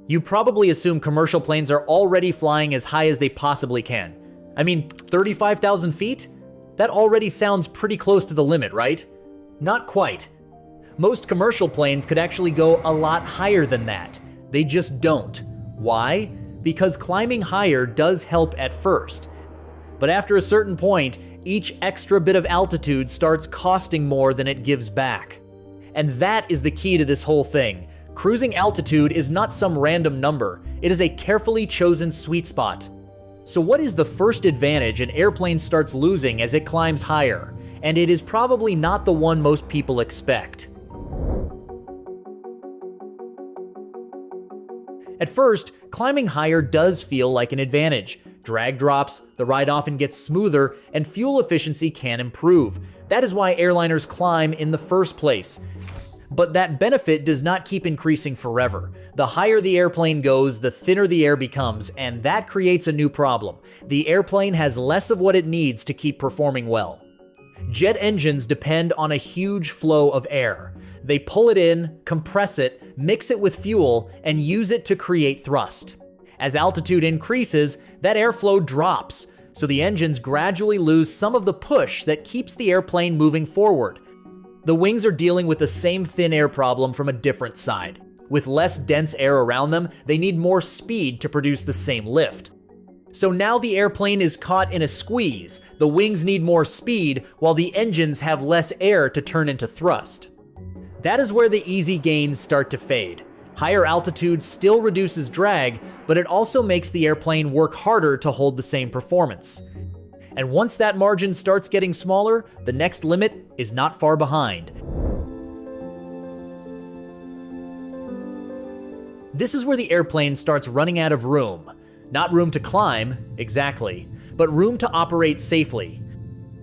You probably assume commercial planes are already flying as high as they possibly can. I mean, 35,000 feet? That already sounds pretty close to the limit, right? Not quite. Most commercial planes could actually go a lot higher than that. They just don't. Why? Because climbing higher does help at first. But after a certain point, each extra bit of altitude starts costing more than it gives back. And that is the key to this whole thing. Cruising altitude is not some random number. It is a carefully chosen sweet spot. So what is the first advantage an airplane starts losing as it climbs higher? And it is probably not the one most people expect. At first, climbing higher does feel like an advantage. Drag drops, the ride often gets smoother, and fuel efficiency can improve. That is why airliners climb in the first place. But that benefit does not keep increasing forever. The higher the airplane goes, the thinner the air becomes, and that creates a new problem. The airplane has less of what it needs to keep performing well. Jet engines depend on a huge flow of air. They pull it in, compress it, mix it with fuel, and use it to create thrust. As altitude increases, that airflow drops, so the engines gradually lose some of the push that keeps the airplane moving forward. The wings are dealing with the same thin air problem from a different side. With less dense air around them, they need more speed to produce the same lift. So now the airplane is caught in a squeeze. The wings need more speed, while the engines have less air to turn into thrust. That is where the easy gains start to fade. Higher altitude still reduces drag, but it also makes the airplane work harder to hold the same performance. And once that margin starts getting smaller, the next limit is not far behind. This is where the airplane starts running out of room. Not room to climb, exactly, but room to operate safely.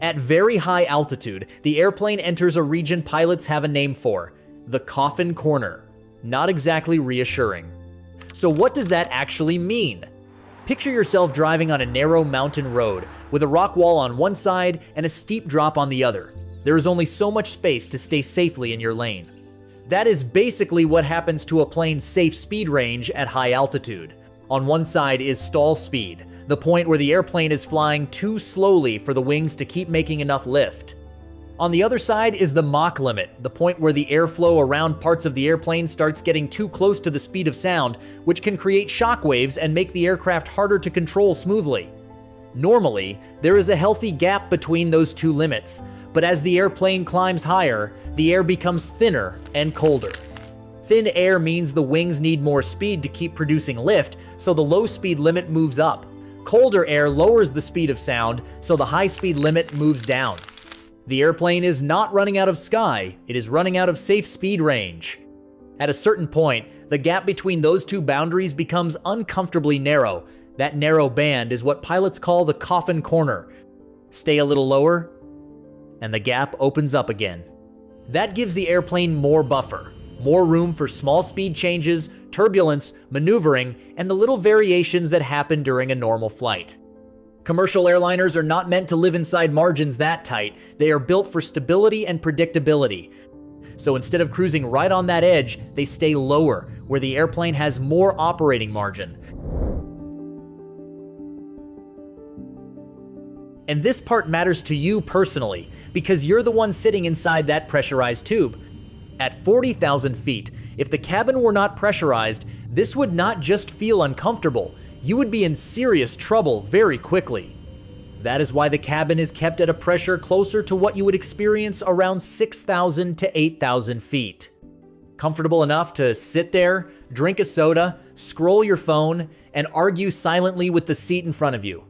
At very high altitude, the airplane enters a region pilots have a name for, the Coffin corner. Not exactly reassuring. So what does that actually mean? Picture yourself driving on a narrow mountain road with a rock wall on one side and a steep drop on the other. There is only so much space to stay safely in your lane. That is basically what happens to a plane's safe speed range at high altitude. On one side is stall speed, the point where the airplane is flying too slowly for the wings to keep making enough lift. On the other side is the Mach limit, the point where the airflow around parts of the airplane starts getting too close to the speed of sound, which can create shock waves and make the aircraft harder to control smoothly. Normally, there is a healthy gap between those two limits, but as the airplane climbs higher, the air becomes thinner and colder. Thin air means the wings need more speed to keep producing lift, so the low speed limit moves up. Colder air lowers the speed of sound, so the high speed limit moves down. The airplane is not running out of sky, it is running out of safe speed range. At a certain point, the gap between those two boundaries becomes uncomfortably narrow. That narrow band is what pilots call the Coffin corner. Stay a little lower, and the gap opens up again. That gives the airplane more buffer, more room for small speed changes, turbulence, maneuvering, and the little variations that happen during a normal flight. Commercial airliners are not meant to live inside margins that tight. They are built for stability and predictability. So instead of cruising right on that edge, they stay lower, where the airplane has more operating margin. And this part matters to you personally, because you're the one sitting inside that pressurized tube. At 40,000 feet, if the cabin were not pressurized, this would not just feel uncomfortable, you would be in serious trouble very quickly. That is why the cabin is kept at a pressure closer to what you would experience around 6,000 to 8,000 feet. Comfortable enough to sit there, drink a soda, scroll your phone, and argue silently with the seat in front of you.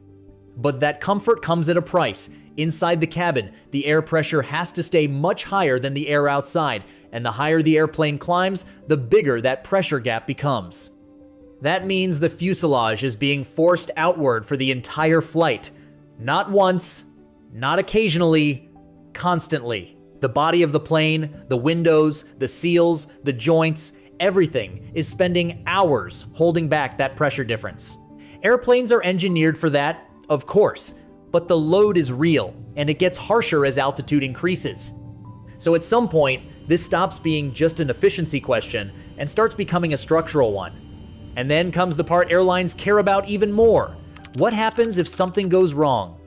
But that comfort comes at a price. Inside the cabin, the air pressure has to stay much higher than the air outside, and the higher the airplane climbs, the bigger that pressure gap becomes. That means the fuselage is being forced outward for the entire flight. Not once, not occasionally, constantly. The body of the plane, the windows, the seals, the joints, everything is spending hours holding back that pressure difference. Airplanes are engineered for that, of course, but the load is real, and it gets harsher as altitude increases. So at some point, this stops being just an efficiency question and starts becoming a structural one. And then comes the part airlines care about even more. What happens if something goes wrong?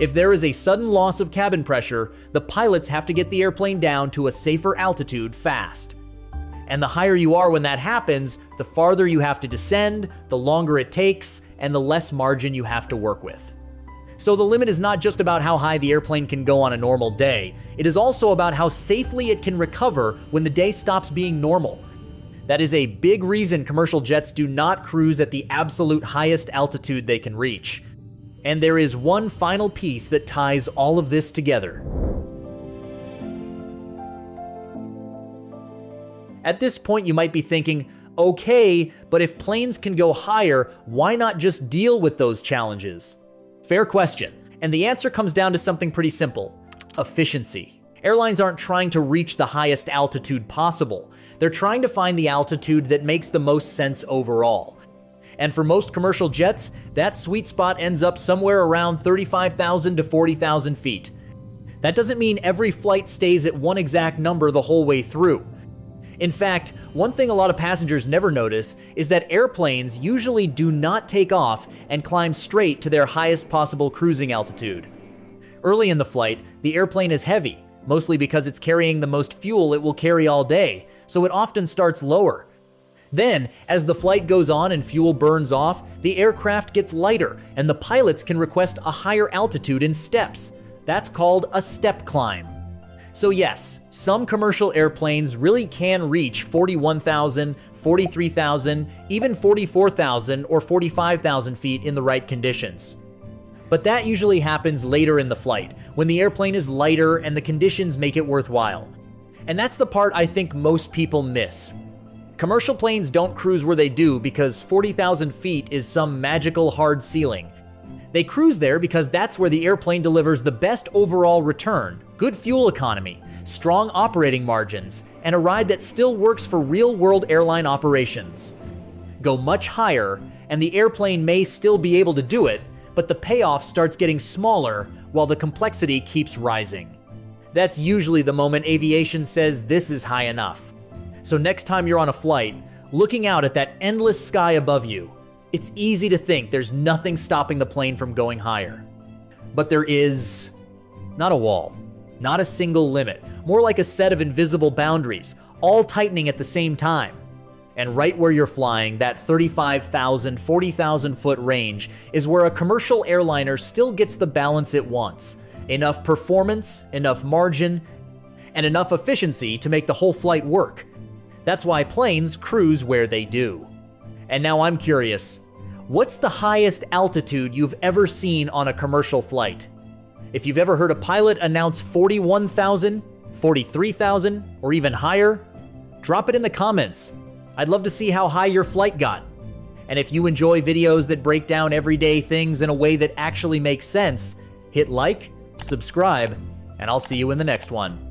If there is a sudden loss of cabin pressure, the pilots have to get the airplane down to a safer altitude fast. And the higher you are when that happens, the farther you have to descend, the longer it takes, and the less margin you have to work with. So the limit is not just about how high the airplane can go on a normal day, it is also about how safely it can recover when the day stops being normal. That is a big reason commercial jets do not cruise at the absolute highest altitude they can reach. And there is one final piece that ties all of this together. At this point, you might be thinking, okay, but if planes can go higher, why not just deal with those challenges? Fair question, and the answer comes down to something pretty simple: efficiency. Airlines aren't trying to reach the highest altitude possible. They're trying to find the altitude that makes the most sense overall. And for most commercial jets, that sweet spot ends up somewhere around 35,000 to 40,000 feet. That doesn't mean every flight stays at one exact number the whole way through. In fact, one thing a lot of passengers never notice is that airplanes usually do not take off and climb straight to their highest possible cruising altitude. Early in the flight, the airplane is heavy, mostly because it's carrying the most fuel it will carry all day, so it often starts lower. Then, as the flight goes on and fuel burns off, the aircraft gets lighter, and the pilots can request a higher altitude in steps. That's called a step climb. So yes, some commercial airplanes really can reach 41,000, 43,000, even 44,000 or 45,000 feet in the right conditions. But that usually happens later in the flight, when the airplane is lighter and the conditions make it worthwhile. And that's the part I think most people miss. Commercial planes don't cruise where they do because 40,000 feet is some magical hard ceiling. They cruise there because that's where the airplane delivers the best overall return, good fuel economy, strong operating margins, and a ride that still works for real-world airline operations. Go much higher, and the airplane may still be able to do it, but the payoff starts getting smaller while the complexity keeps rising. That's usually the moment aviation says this is high enough. So next time you're on a flight, looking out at that endless sky above you, it's easy to think there's nothing stopping the plane from going higher. But there is not a wall, not a single limit, more like a set of invisible boundaries, all tightening at the same time. And right where you're flying, that 35,000, 40,000 foot range is where a commercial airliner still gets the balance it wants. Enough performance, enough margin, and enough efficiency to make the whole flight work. That's why planes cruise where they do. And now I'm curious, what's the highest altitude you've ever seen on a commercial flight? If you've ever heard a pilot announce 41,000, 43,000, or even higher, drop it in the comments. I'd love to see how high your flight got. And if you enjoy videos that break down everyday things in a way that actually makes sense, hit like, subscribe, and I'll see you in the next one.